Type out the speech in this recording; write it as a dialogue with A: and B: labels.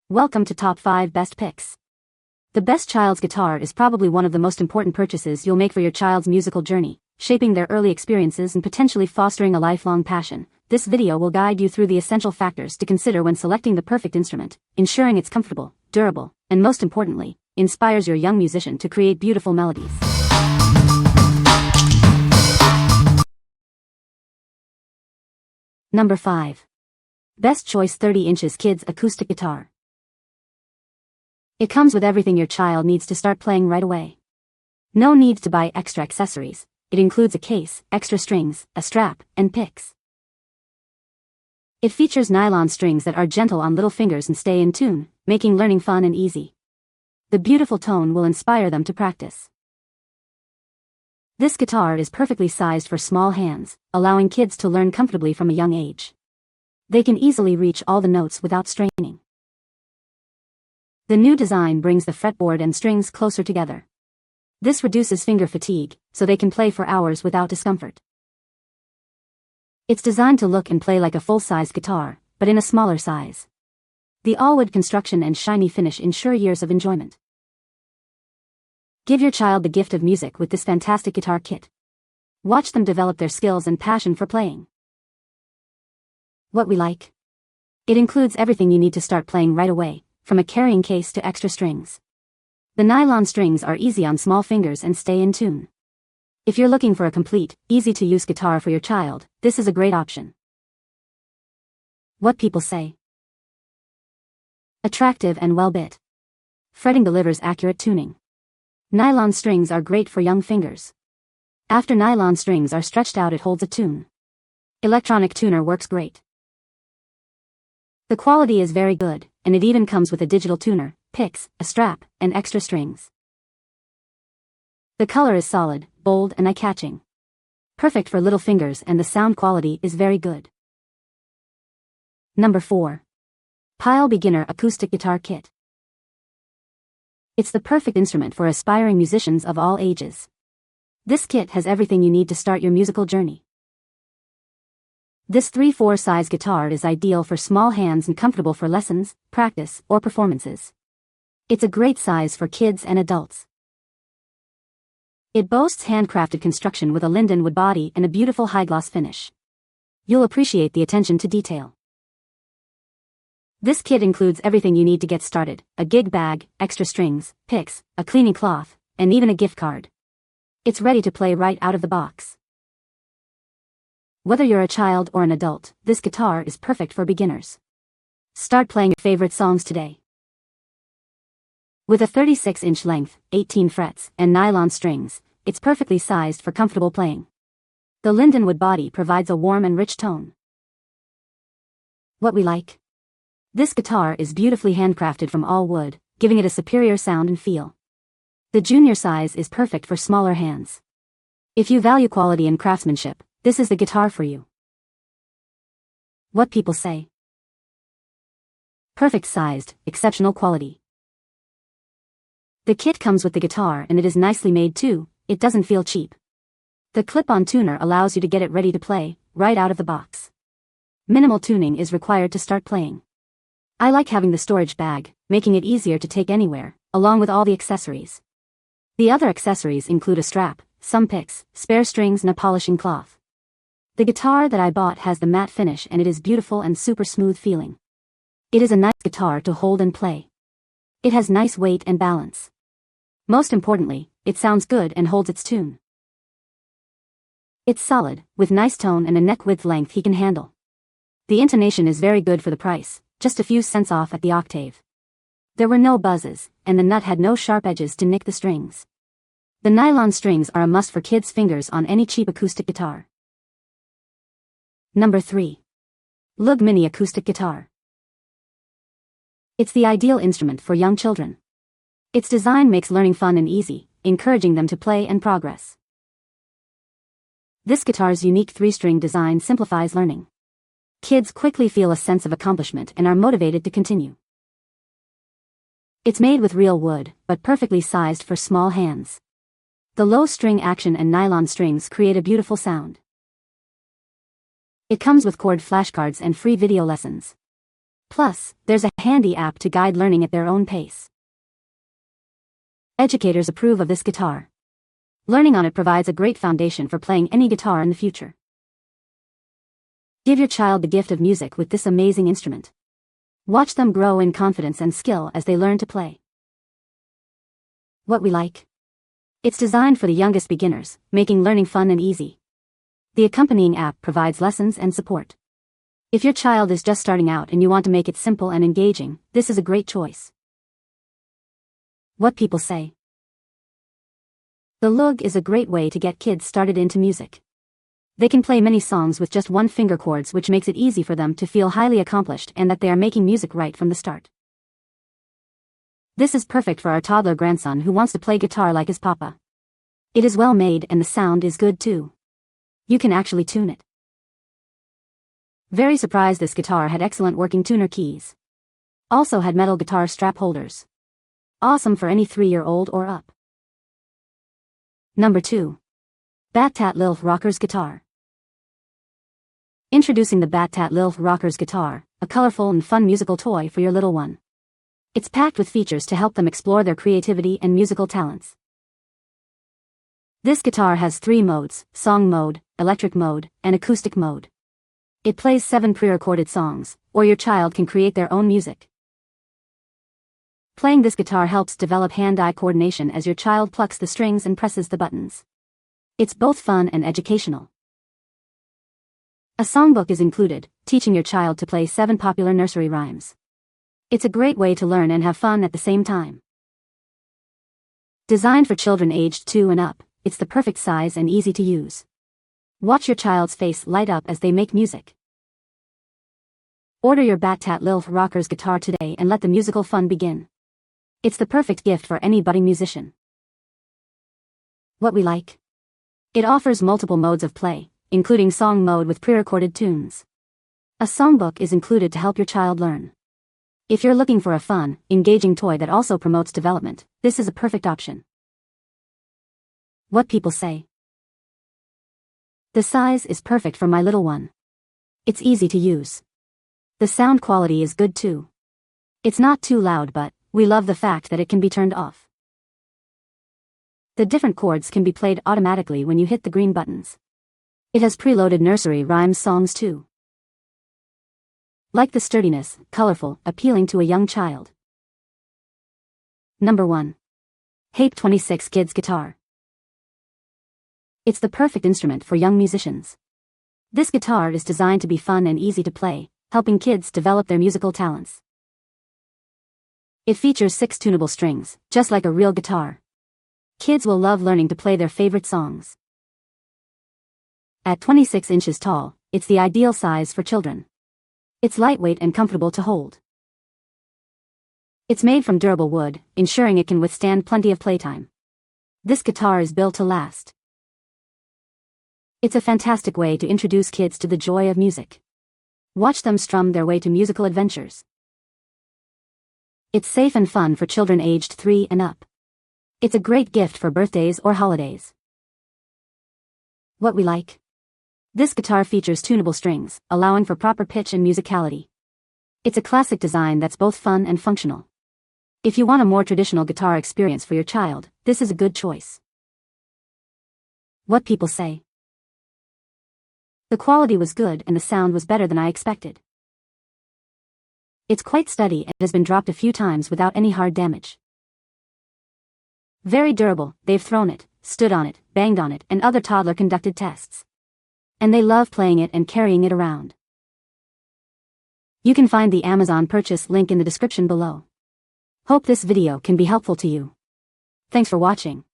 A: Welcome to Top 5 Best Picks. The best child's guitar is probably one of the most important purchases you'll make for your child's musical journey, shaping their early experiences and potentially fostering a lifelong passion. This video will guide you through the essential factors to consider when selecting the perfect instrument, ensuring it's comfortable, durable, and most importantly, inspires your young musician to create beautiful melodies. Number 5. Best Choice 30 Inches Kids Acoustic Guitar. It comes with everything your child needs to start playing right away. No need to buy extra accessories. It includes a case, extra strings, a strap, and picks. It features nylon strings that are gentle on little fingers and stay in tune, making learning fun and easy. The beautiful tone will inspire them to practice. This guitar is perfectly sized for small hands, allowing kids to learn comfortably from a young age. They can easily reach all the notes without straining. The new design brings the fretboard and strings closer together. This reduces finger fatigue, so they can play for hours without discomfort. It's designed to look and play like a full-sized guitar, but in a smaller size. The all-wood construction and shiny finish ensure years of enjoyment. Give your child the gift of music with this fantastic guitar kit. Watch them develop their skills and passion for playing. What we like? It includes everything you need to start playing right away, from a carrying case to extra strings. The nylon strings are easy on small fingers and stay in tune. If you're looking for a complete, easy-to-use guitar for your child, this is a great option. What people say? Attractive and well-bit. Fretting delivers accurate tuning. Nylon strings are great for young fingers. After nylon strings are stretched out, it holds a tune. Electronic tuner works great. The quality is very good, and it even comes with a digital tuner, picks, a strap, and extra strings. The color is solid, bold, and eye-catching. Perfect for little fingers, and the sound quality is very good. Number 4. Pyle Beginner Acoustic Guitar Kit. It's the perfect instrument for aspiring musicians of all ages. This kit has everything you need to start your musical journey. This 3/4 size guitar is ideal for small hands and comfortable for lessons, practice, or performances. It's a great size for kids and adults. It boasts handcrafted construction with a linden wood body and a beautiful high-gloss finish. You'll appreciate the attention to detail. This kit includes everything you need to get started: a gig bag, extra strings, picks, a cleaning cloth, and even a gift card. It's ready to play right out of the box. Whether you're a child or an adult, this guitar is perfect for beginners. Start playing your favorite songs today. With a 36-inch length, 18 frets, and nylon strings, it's perfectly sized for comfortable playing. The linden wood body provides a warm and rich tone. What we like? This guitar is beautifully handcrafted from all wood, giving it a superior sound and feel. The junior size is perfect for smaller hands. If you value quality and craftsmanship, this is the guitar for you. What people say? Perfect sized, exceptional quality. The kit comes with the guitar and it is nicely made too. It doesn't feel cheap. The clip-on tuner allows you to get it ready to play, right out of the box. Minimal tuning is required to start playing. I like having the storage bag, making it easier to take anywhere, along with all the accessories. The other accessories include a strap, some picks, spare strings, and a polishing cloth. The guitar that I bought has the matte finish and it is beautiful and super smooth feeling. It is a nice guitar to hold and play. It has nice weight and balance. Most importantly, it sounds good and holds its tune. It's solid, with nice tone and a neck width length he can handle. The intonation is very good for the price, just a few cents off at the octave. There were no buzzes, and the nut had no sharp edges to nick the strings. The nylon strings are a must for kids' fingers on any cheap acoustic guitar. Number 3. Loog Mini Acoustic Guitar. It's the ideal instrument for young children. Its design makes learning fun and easy, encouraging them to play and progress. This guitar's unique 3-string design simplifies learning. Kids quickly feel a sense of accomplishment and are motivated to continue. It's made with real wood, but perfectly sized for small hands. The low string action and nylon strings create a beautiful sound. It comes with chord flashcards and free video lessons. Plus, there's a handy app to guide learning at their own pace. Educators approve of this guitar. Learning on it provides a great foundation for playing any guitar in the future. Give your child the gift of music with this amazing instrument. Watch them grow in confidence and skill as they learn to play. What we like. It's designed for the youngest beginners, making learning fun and easy. The accompanying app provides lessons and support. If your child is just starting out and you want to make it simple and engaging, this is a great choice. What people say. The Loog is a great way to get kids started into music. They can play many songs with just one finger chords, which makes it easy for them to feel highly accomplished and that they are making music right from the start. This is perfect for our toddler grandson who wants to play guitar like his papa. It is well made and the sound is good too. You can actually tune it. Very surprised this guitar had excellent working tuner keys. Also had metal guitar strap holders. Awesome for any 3-year-old or up. Number 2. Battat Lil ROCKER'S Guitar. Introducing the Battat Lil ROCKER'S Guitar, a colorful and fun musical toy for your little one. It's packed with features to help them explore their creativity and musical talents. This guitar has 3 modes: song mode, electric mode, and acoustic mode. It plays 7 pre-recorded songs, or your child can create their own music. Playing this guitar helps develop hand-eye coordination as your child plucks the strings and presses the buttons. It's both fun and educational. A songbook is included, teaching your child to play 7 popular nursery rhymes. It's a great way to learn and have fun at the same time. Designed for children aged 2 and up, it's the perfect size and easy to use. Watch your child's face light up as they make music. Order your Battat Lil ROCKER'S guitar today and let the musical fun begin. It's the perfect gift for any budding musician. What we like. It offers multiple modes of play, including song mode with pre-recorded tunes. A songbook is included to help your child learn. If you're looking for a fun, engaging toy that also promotes development, this is a perfect option. What people say. The size is perfect for my little one. It's easy to use. The sound quality is good too. It's not too loud, but we love the fact that it can be turned off. The different chords can be played automatically when you hit the green buttons. It has preloaded nursery rhyme songs too. Like the sturdiness, colorful, appealing to a young child. Number 1. Hape 26 Kids Guitar. It's the perfect instrument for young musicians. This guitar is designed to be fun and easy to play, helping kids develop their musical talents. It features 6 tunable strings, just like a real guitar. Kids will love learning to play their favorite songs. At 26 inches tall, it's the ideal size for children. It's lightweight and comfortable to hold. It's made from durable wood, ensuring it can withstand plenty of playtime. This guitar is built to last. It's a fantastic way to introduce kids to the joy of music. Watch them strum their way to musical adventures. It's safe and fun for children aged 3 and up. It's a great gift for birthdays or holidays. What we like. This guitar features tunable strings, allowing for proper pitch and musicality. It's a classic design that's both fun and functional. If you want a more traditional guitar experience for your child, this is a good choice. What people say. The quality was good and the sound was better than I expected. It's quite sturdy and has been dropped a few times without any hard damage. Very durable, they've thrown it, stood on it, banged on it, and other toddler-conducted tests. And they love playing it and carrying it around. You can find the Amazon purchase link in the description below. Hope this video can be helpful to you. Thanks for watching.